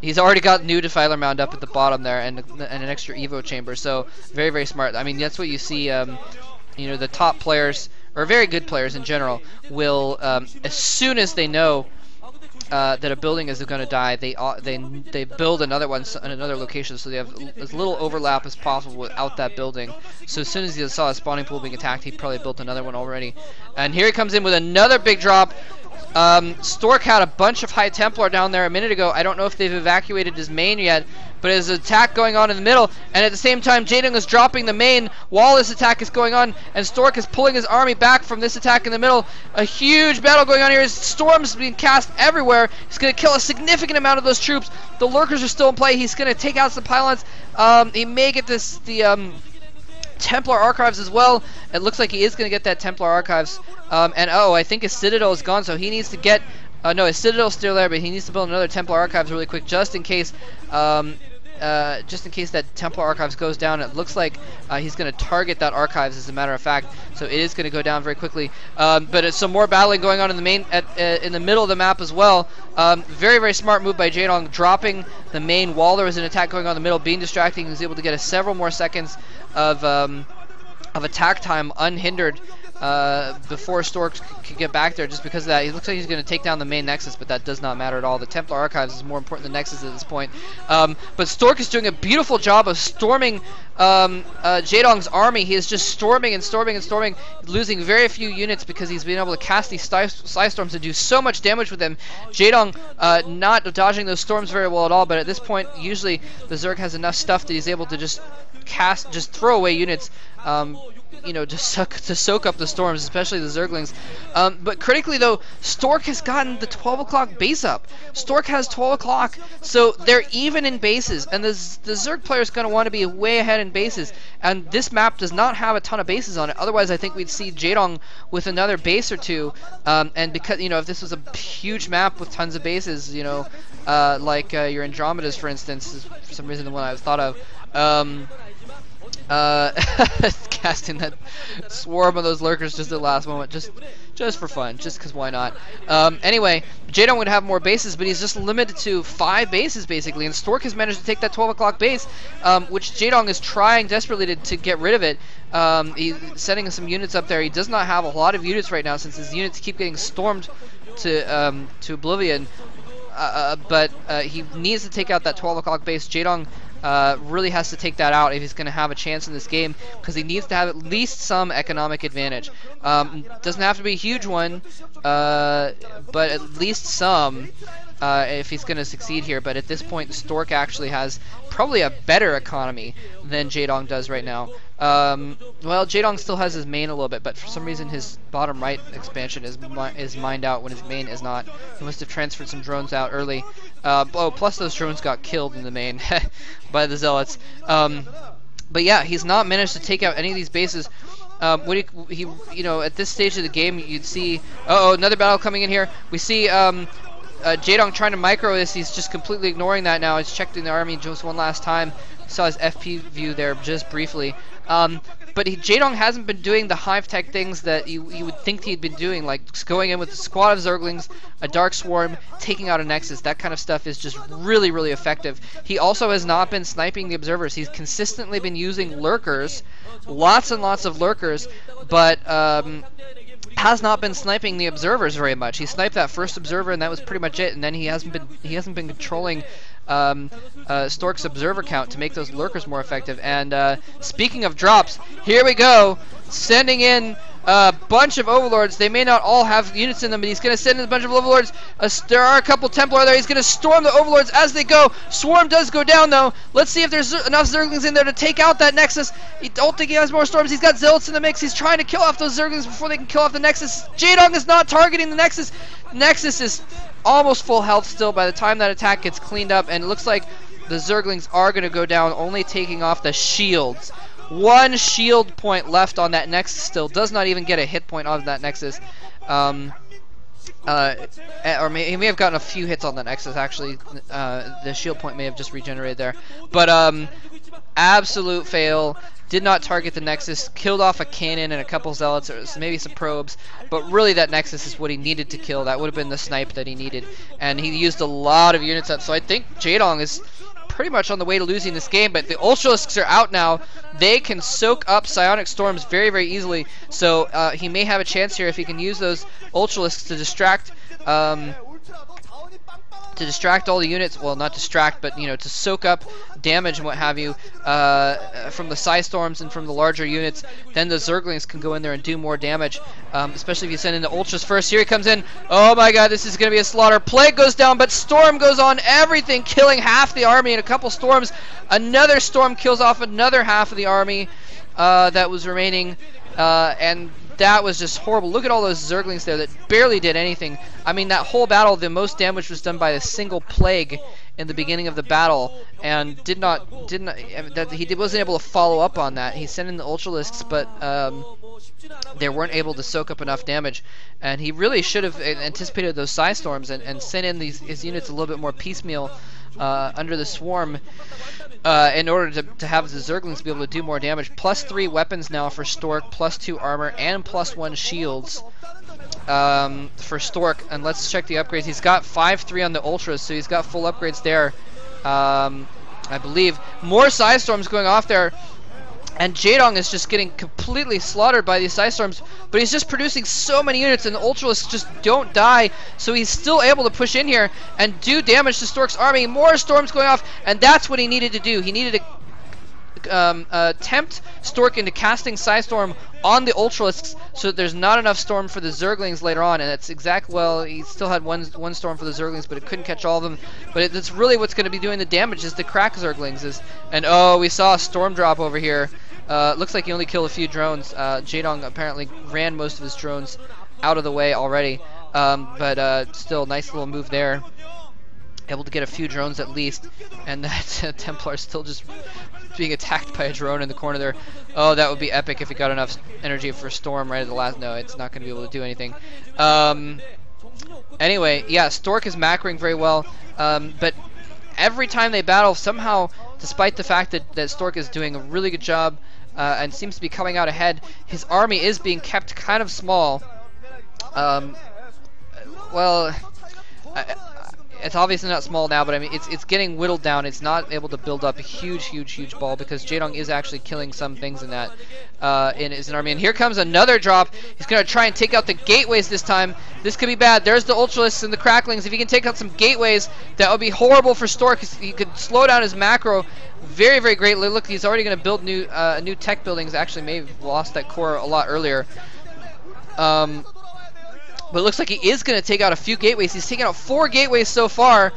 He's already got new Defiler Mound up at the bottom there, and an extra Evo chamber. So very, very smart. I mean, that's what you see. You know, the top players, or very good players in general, will as soon as they know that a building is going to die, they build another one in another location, so they have as little overlap as possible without that building. So as soon as he saw a spawning pool being attacked, he probably built another one already. And here he comes in with another big drop. Stork had a bunch of High Templar down there a minute ago. I don't know if they've evacuated his main yet, but there's an attack going on in the middle, and at the same time Jaedong is dropping the main while this attack is going on, and Stork is pulling his army back from this attack in the middle. A huge battle going on here. Storms being cast everywhere. He's going to kill a significant amount of those troops. The lurkers are still in play. He's going to take out some pylons. He may get the Templar Archives as well. It looks like he is going to get that Templar Archives. And oh, I think his Citadel is gone, so he needs to get... no, his Citadel's still there, but he needs to build another Templar Archives really quick, just in case that Templar Archives goes down. It looks like he's going to target that Archives, as a matter of fact, so it is going to go down very quickly. But it's some more battling going on in the main, in the middle of the map as well. Very, very smart move by Jaedong, dropping the main while there was an attack going on in the middle, being distracting. He was able to get several more seconds of attack time unhindered before Stork could get back there. Just because of that, he looks like he's going to take down the main Nexus, but that does not matter at all. The Templar Archives is more important than Nexus at this point. But Stork is doing a beautiful job of storming Jaedong's army. He is just storming and storming and storming, losing very few units because he's been able to cast these Sky Storms and do so much damage with them. Jaedong not dodging those storms very well at all, but at this point, usually the Zerg has enough stuff that he's able to just throw away units. You know, to soak up the storms, especially the Zerglings. But critically though, Stork has gotten the 12 o'clock base up. Stork has 12 o'clock, so they're even in bases, and the Zerg player is going to want to be way ahead in bases, and this map does not have a ton of bases on it. Otherwise, I think we'd see Jaedong with another base or two, and because, you know, if this was a huge map with tons of bases, you know, like your Andromedas, for instance, is for some reason the one I thought of. Casting that swarm of those lurkers just at the last moment, just for fun, just because why not. Anyway, Jaedong would have more bases, but he's just limited to 5 bases basically, and Stork has managed to take that 12 o'clock base, which Jaedong is trying desperately to get rid of it. He's sending some units up there. He does not have a lot of units right now since his units keep getting stormed to oblivion. But he needs to take out that 12 o'clock base. Jaedong really has to take that out if he's going to have a chance in this game, because he needs to have at least some economic advantage. Doesn't have to be a huge one, but at least some if he's going to succeed here. But at this point, Stork actually has probably a better economy than Jaedong does right now. Well, Jaedong still has his main a little bit, but for some reason his bottom right expansion is mined out when his main is not. He must have transferred some drones out early. Oh, plus those drones got killed in the main by the Zealots. But yeah, he's not managed to take out any of these bases. You know, at this stage of the game, you'd see. Uh oh, another battle coming in here. We see Jaedong trying to micro this. He's just completely ignoring that now. He's checked in the army just one last time. Saw his FP view there just briefly. But Jaedong hasn't been doing the hive-tech things that you would think he'd been doing, like going in with a squad of Zerglings, a Dark Swarm, taking out a Nexus. That kind of stuff is just really, really effective. He also has not been sniping the observers. He's consistently been using lurkers, lots and lots of lurkers, but has not been sniping the observers very much. He sniped that first observer, and that was pretty much it. And then he hasn't been controlling Stork's observer count to make those lurkers more effective. And speaking of drops, here we go, sending in a bunch of overlords. They may not all have units in them, but he's going to send in a bunch of overlords. There are a couple Templar there. He's going to storm the overlords as they go. Swarm does go down though. Let's see if there's enough Zerglings in there to take out that Nexus. I don't think he has more storms. He's got Zealots in the mix. He's trying to kill off those Zerglings before they can kill off the Nexus. Jaedong is not targeting the Nexus. Nexus is almost full health still by the time that attack gets cleaned up, and it looks like the Zerglings are going to go down, only taking off the shields. 1 shield point left on that Nexus still. Does not even get a hit point on that Nexus. Or he may have gotten a few hits on that Nexus, actually. The shield point may have just regenerated there. But absolute fail. did not target the Nexus, killed off a cannon and a couple zealots, or maybe some probes, but really that Nexus is what he needed to kill. That would have been the snipe that he needed, and he used a lot of units up. So I think Jaedong is pretty much on the way to losing this game, but the Ultralisks are out now. They can soak up Psionic Storms very, very easily, so he may have a chance here if he can use those Ultralisks to distract all the units. Well, not distract, but to soak up damage and what have you from the Psi Storms and from the larger units. Then the Zerglings can go in there and do more damage, especially if you send in the Ultras first. Here he comes in. Oh my god, this is going to be a slaughter. Plague goes down, but Storm goes on everything, killing half the army in a couple storms. Another Storm kills off another half of the army that was remaining, and that was just horrible. Look at all those Zerglings there that barely did anything. I mean, that whole battle, the most damage was done by a single plague in the beginning of the battle, and he wasn't able to follow up on that. He sent in the Ultralisks, but they weren't able to soak up enough damage, and he really should have anticipated those Psi Storms and sent in his units a little bit more piecemeal under the swarm in order to have the Zerglings be able to do more damage. +3 weapons now for Stork, +2 armor, and +1 shields for Stork. And let's check the upgrades. He's got 5-3 on the Ultras, so he's got full upgrades there. I believe more Psi Storms going off there. And Jaedong is just getting completely slaughtered by these Psi Storms, but he's just producing so many units, and the Ultralisks just don't die, so he's still able to push in here and do damage to Stork's army. More Storms going off, and that's what he needed to do. He needed to tempt Stork into casting Psi Storm on the Ultralisks so that there's not enough Storm for the Zerglings later on, and that's exactly, well, he still had one Storm for the Zerglings, but it couldn't catch all of them. But that's really what's going to be doing the damage, is the crack Zerglings. And oh, we saw a Storm drop over here. Looks like he only killed a few drones. Jaedong apparently ran most of his drones out of the way already, but still, nice little move there. Able to get a few drones at least, and that Templar is still just being attacked by a drone in the corner there. Oh, that would be epic if he got enough energy for Storm right at the last. No, it's not going to be able to do anything. Anyway, yeah, Stork is macroing very well, but every time they battle, somehow, despite the fact that Stork is doing a really good job and seems to be coming out ahead, his army is being kept kind of small. Well, it's obviously not small now, but I mean, it's getting whittled down. It's not able to build up a huge ball, because Jaedong is actually killing some things in that in his army. And here comes another drop. He's going to try and take out the gateways this time. This could be bad. There's the Ultralisks and the Cracklings. If he can take out some gateways, that would be horrible for Stork. He could slow down his macro very greatly. Look, he's already going to build new tech buildings. Actually, may have lost that core a lot earlier. But it looks like he is going to take out a few gateways. He's taken out 4 gateways so far.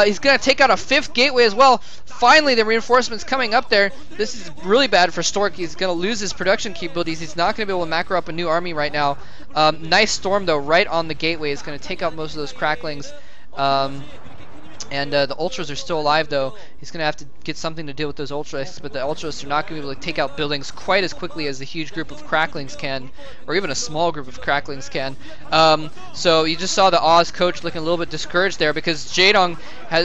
He's going to take out a 5th gateway as well. Finally, the reinforcements coming up there. This is really bad for Stork. He's going to lose his production capabilities. He's not going to be able to macro up a new army right now. Nice Storm, though, right on the gateway. It's going to take out most of those Cracklings. And the Ultras are still alive, though. He's going to have to get something to deal with those Ultras, but the Ultras are not going to be able to take out buildings quite as quickly as a huge group of Cracklings can, or even a small group of Cracklings can. So you just saw the Oz coach looking a little bit discouraged there, because Jaedong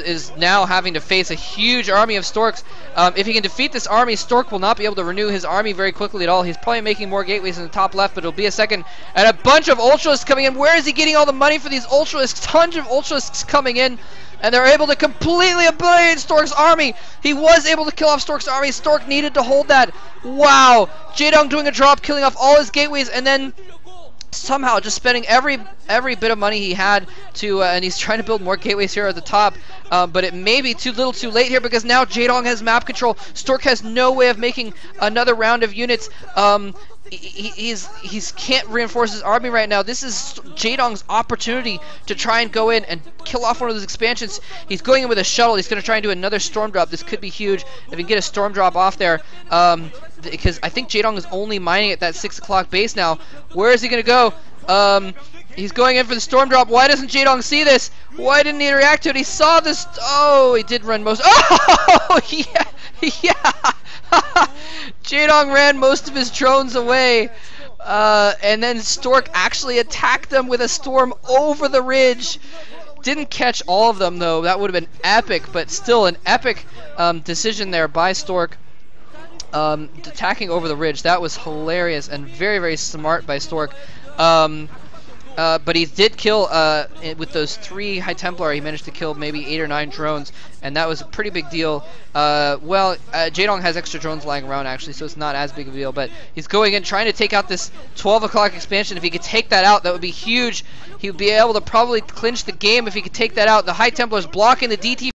is now having to face a huge army of Storks. If he can defeat this army, Stork will not be able to renew his army very quickly at all. He's probably making more gateways in the top left, but it'll be a second. And a bunch of Ultralisks coming in. Where is he getting all the money for these Ultralisks? Tons of Ultralisks coming in. And they're able to completely obliterate Stork's army. He was able to kill off Stork's army. Stork needed to hold that. Wow. Jaedong doing a drop, killing off all his gateways, and then somehow just spending every bit of money he had to, and he's trying to build more gateways here at the top. But it may be too little too late here, because now Jaedong has map control. Stork has no way of making another round of units. He's can't reinforce his army right now. This is Jaedong's opportunity to try and go in and kill off one of those expansions. He's going in with a shuttle. He's going to try and do another storm drop. This could be huge if he can get a storm drop off there, because I think Jaedong is only mining at that 6 o'clock base now. Where is he going to go? He's going in for the storm drop. Why doesn't Jaedong see this? Why didn't he react to it? He saw this. Oh, he did run most. Oh, yeah. Jaedong ran most of his drones away, and then Stork actually attacked them with a storm over the ridge. Didn't catch all of them, though. That would have been epic, but still an epic decision there by Stork. attacking over the ridge. That was hilarious and very, very smart by Stork. But he did kill, with those 3 High Templar, he managed to kill maybe 8 or 9 drones, and that was a pretty big deal. Jaedong has extra drones lying around, actually, so it's not as big of a deal, but he's going in, trying to take out this 12 o'clock expansion. If he could take that out, that would be huge. He would be able to probably clinch the game if he could take that out. The High Templar's blocking the DT